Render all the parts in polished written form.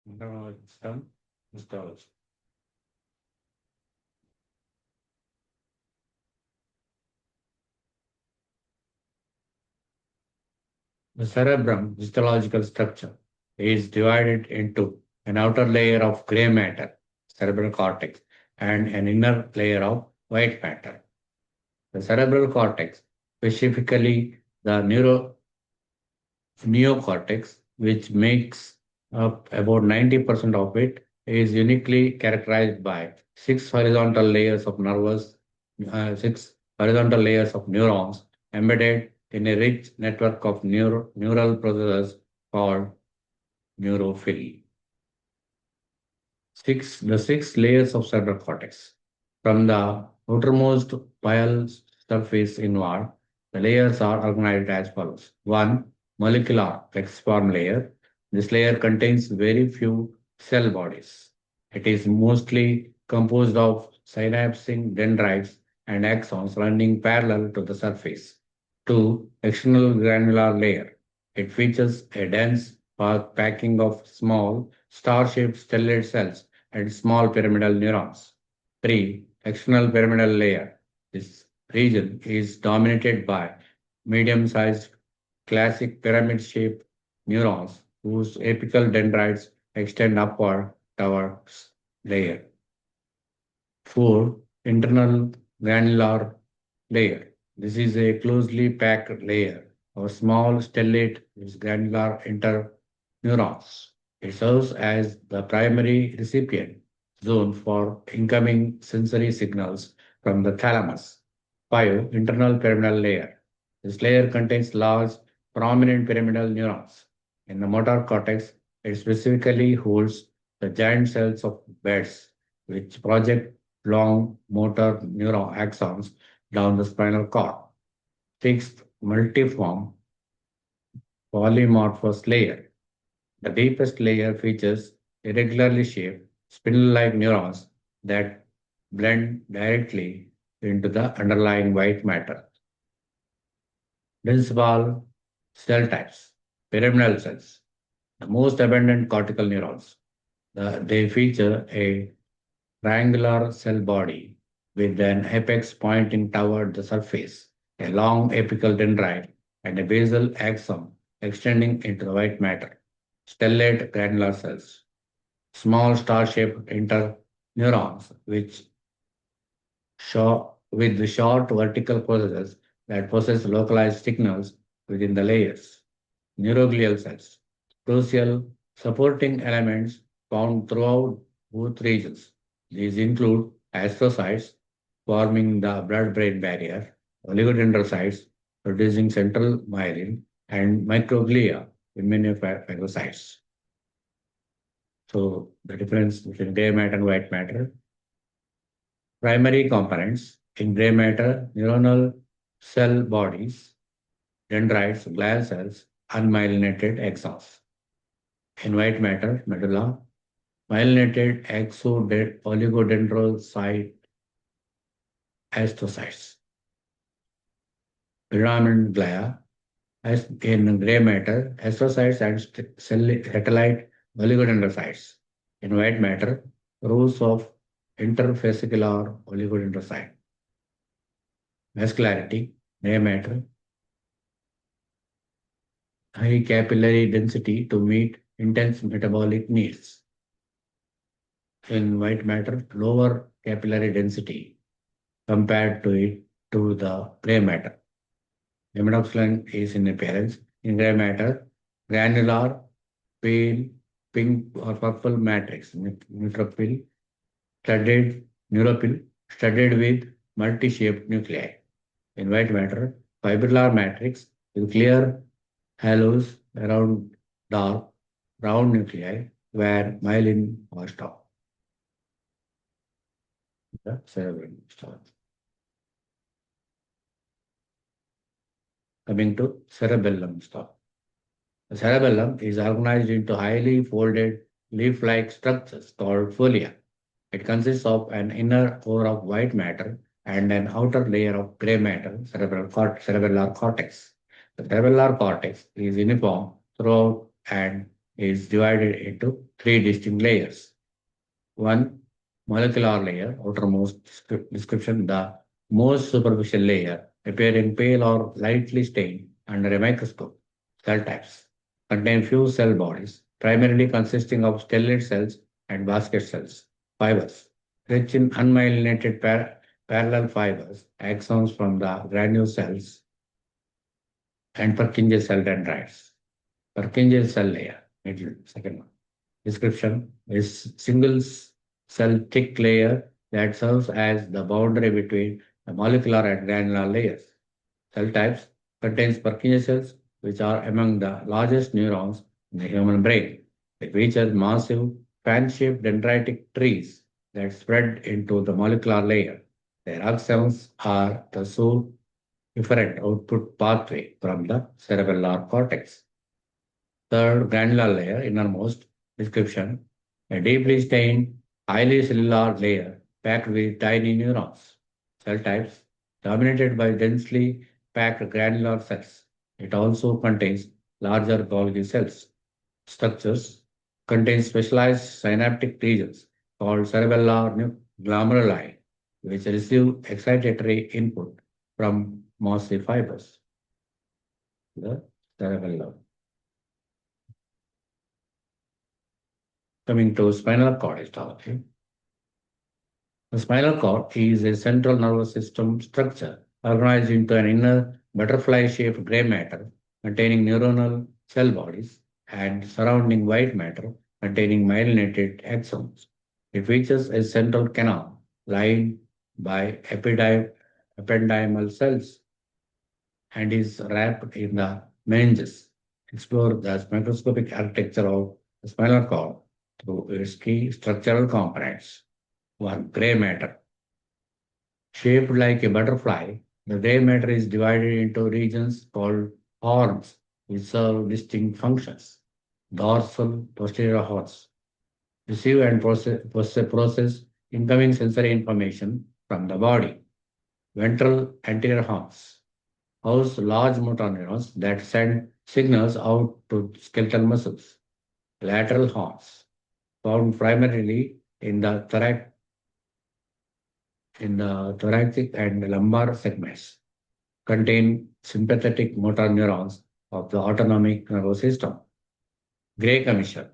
Internal system histology. The cerebrum histological structure is divided into an outer layer of gray matter, cerebral cortex, and an inner layer of white matter. The cerebral cortex, specifically the neocortex, which makes up about 90% of it, is uniquely characterized by six horizontal layers of neurons embedded in a rich network of neural processes called neurophyll. The six layers of cerebral cortex. From the outermost pile surface inward, the layers are organized as follows. One, molecular plexiform layer. This layer contains very few cell bodies. It is mostly composed of synapsing dendrites and axons running parallel to the surface. Two, external granular layer. It features a dense packing of small star-shaped stellate cells and small pyramidal neurons. 3. External pyramidal layer. This region is dominated by medium-sized classic pyramid-shaped neurons whose apical dendrites extend upward towards layer. 4. Internal granular layer. This is a closely packed layer of small stellate with granular interneurons. It serves as the primary recipient zone for incoming sensory signals from the thalamus. 5. Internal pyramidal layer. This layer contains large, prominent pyramidal neurons. In the motor cortex, it specifically holds the giant cells of Betz, which project long motor neuron axons down the spinal cord. Sixth, multiform polymorphous layer. The deepest layer features irregularly shaped spindle-like neurons that blend directly into the underlying white matter. Principal cell types, pyramidal cells, the most abundant cortical neurons. They feature a triangular cell body with an apex pointing toward the surface, a long apical dendrite, and a basal axon extending into the white matter. Stellate granular cells, small star-shaped interneurons with the short vertical processes that process localized signals within the layers. Neuroglial cells, crucial supporting elements found throughout both regions. These include astrocytes forming the blood-brain barrier, oligodendrocytes producing central myelin, and microglia, immunophagocytes. So the difference between gray matter and white matter. Primary components in gray matter, neuronal cell bodies, dendrites, glial cells, unmyelinated axons. In white matter, medulla, myelinated oligodendrocyte astrocytes. Predominant glia, as in gray matter, astrocytes and satellite oligodendrocytes. In white matter, rows of interfascicular oligodendrocyte. Vascularity, gray matter, high capillary density to meet intense metabolic needs. In white matter, lower capillary density compared to the gray matter. Hematoxylin is in appearance. In gray matter, granular, pale, pink or purple matrix, neutrophil, neuropil, studded with multi-shaped nuclei. In white matter, fibrillar matrix with clear halos around dark, round nuclei where myelin was stopped. The cerebellum starts. Coming to cerebellum stop. The cerebellum is organized into highly folded leaf-like structures called folia. It consists of an inner core of white matter and an outer layer of gray matter, cerebellar cortex. The cerebellar cortex is uniform throughout and is divided into three distinct layers. One, molecular layer, outermost description, the most superficial layer, appearing pale or lightly stained under a microscope. Cell types contain few cell bodies, primarily consisting of stellate cells and basket cells. Fibers, rich in unmyelinated parallel fibers, axons from the granule cells, and Purkinje cell dendrites. Purkinje cell layer, middle, second one. Description is single cell thick layer that serves as the boundary between the molecular and granular layers. Cell types contains Purkinje cells, which are among the largest neurons in the human brain. It features massive fan-shaped dendritic trees that spread into the molecular layer. Their axons are the sole efferent output pathway from the cerebellar cortex. Third, granular layer, innermost description, a deeply stained, highly cellular layer packed with tiny neurons. Cell types dominated by densely packed granular cells. It also contains larger Golgi cells. Structures contain specialized synaptic regions called cerebellar glomeruli, which receive excitatory input from massive fibers. The cerebellum. Coming to spinal cord histology. The spinal cord is a central nervous system structure organized into an inner butterfly-shaped gray matter containing neuronal cell bodies and surrounding white matter containing myelinated axons. It features a central canal lined by ependymal cells and is wrapped in the meninges. Explore the microscopic architecture of the spinal cord through its key structural components. One, gray matter. Shaped like a butterfly, the gray matter is divided into regions called horns, which serve distinct functions. Dorsal posterior horns receive and process incoming sensory information from the body. Ventral anterior horns house large motor neurons that send signals out to skeletal muscles. Lateral horns, found primarily in the thoracic and lumbar segments, contain sympathetic motor neurons of the autonomic nervous system. Gray commission,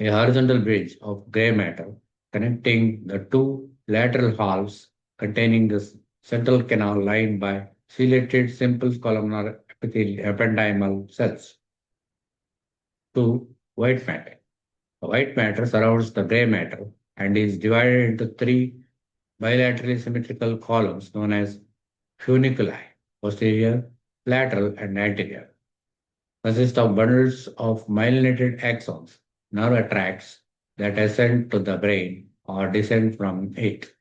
a horizontal bridge of gray matter connecting the two lateral halves containing the central canal lined by ciliated simple columnar ependymal cells. Two, white matter. The white matter surrounds the gray matter and is divided into three bilaterally symmetrical columns known as funiculi, posterior, lateral, and anterior. Consist of bundles of myelinated axons, nerve tracts that ascend to the brain or descend from it.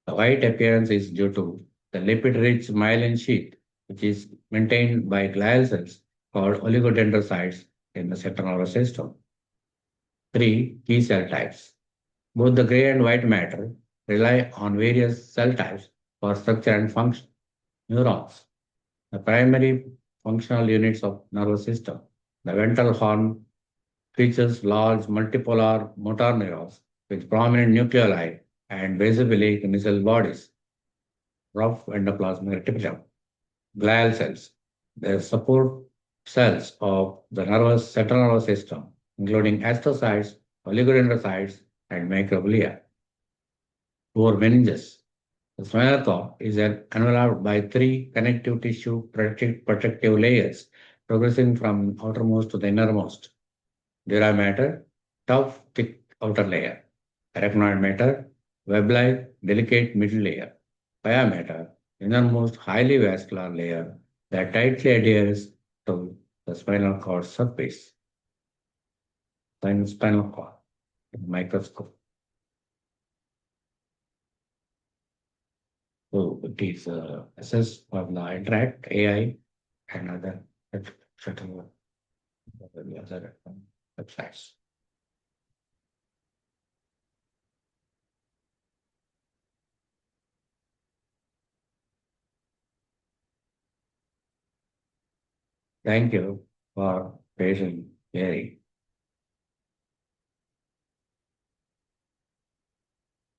The white appearance is due to the lipid-rich myelin sheath, which is maintained by glial cells called oligodendrocytes in the central nervous system. Three, key cell types. Both the gray and white matter rely on various cell types for structure and function. Neurons, the primary functional units of nervous system. The ventral horn features large multipolar motor neurons with prominent nucleoli and basally initial bodies, rough endoplasmic reticulum. Glial cells, they support cells of the central nervous system, including astrocytes, oligodendrocytes, and microglia. Four, meninges. The spinal cord is enveloped by three connective tissue protective layers, progressing from outermost to the innermost. Dura matter, tough, thick outer layer. Arachnoid matter, web-like, delicate middle layer. Pia matter, innermost highly vascular layer that tightly adheres to the spinal cord surface. Spinal cord, microscope. So it is assessed from the interact AI and other certain other websites. Thank you for patient hearing.